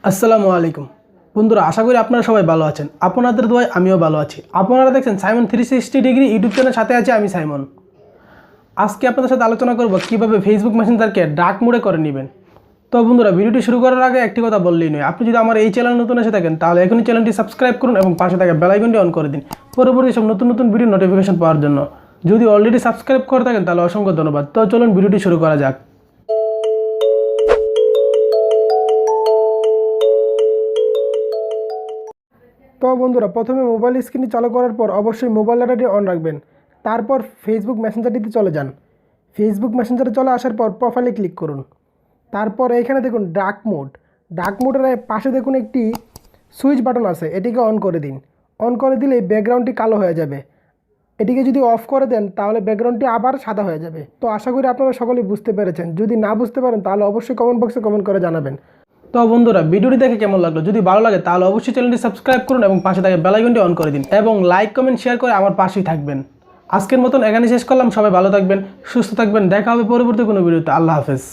আসসালামু আলাইকুম বন্ধুরা, আশা করি আপনারা সবাই ভালো আছেন। আপনাদের দোয়ায় আমিও ভালো আছি। আপনারা দেখছেন Simon360 ইউটিউব চ্যানেলের সাথে আছে আমি সাইমন। আজকে আপনাদের সাথে আলোচনা করব কিভাবে ফেসবুক মেসেঞ্জারকে ডার্ক মোডে করে নেবেন। তো বন্ধুরা, ভিডিওটি শুরু করার আগে একটি কথা বললেই নয়, আপনি যদি আমার এই চ্যানেল নতুন এসে থাকেন তাহলে এখনই চ্যানেলটি সাবস্ক্রাইব করুন এবং পাশে থাকা বেল আইকনটি অন করে দিন পরবর্তী সব নতুন নতুন ভিডিও নোটিফিকেশন পাওয়ার জন্য। যদি অলরেডি সাবস্ক্রাইব করে থাকেন তাহলে অসংখ্য ধন্যবাদ। তো চলুন ভিডিওটি শুরু করা যাক। তো বন্ধুরা, প্রথমে মোবাইল স্ক্রিনটি চালু করার পর অবশ্যই মোবাইল ডাটাটি অন রাখবেন। তারপর ফেসবুক মেসেঞ্জারটিতে চলে যান। ফেসবুক মেসেঞ্জারে চলে আসার পর প্রোফাইলে ক্লিক করুন। তারপর এখানে দেখুন ডার্ক মোডের পাশে দেখুন একটি সুইচ বাটন আছে, এটিকে অন করে দিন। অন করে দিলেই ব্যাকগ্রাউন্ডটি কালো হয়ে যাবে। এটিকে যদি অফ করে দেন তাহলে ব্যাকগ্রাউন্ডটি আবার সাদা হয়ে যাবে। তো আশা করি আপনারা সকলেই বুঝতে পেরেছেন। যদি না বুঝতে পারেন তাহলে অবশ্যই কমেন্ট বক্সে কমেন্ট করে জানাবেন। তো বন্ধুরা, ভিডিওটি দেখে কেমন লাগলো? যদি ভালো লাগে তাহলে অবশ্যই চ্যানেলটি সাবস্ক্রাইব করুন এবং পাশে থাকা বেল আইকনটি অন করে দিন এবং লাইক কমেন্ট শেয়ার করে আমার পাশেই থাকবেন। আজকের মতন এখানে শেষ করলাম। সবাই ভালো থাকবেন, সুস্থ থাকবেন। দেখা হবে পরবর্তী কোনো ভিডিওতে। আল্লাহ হাফেজ।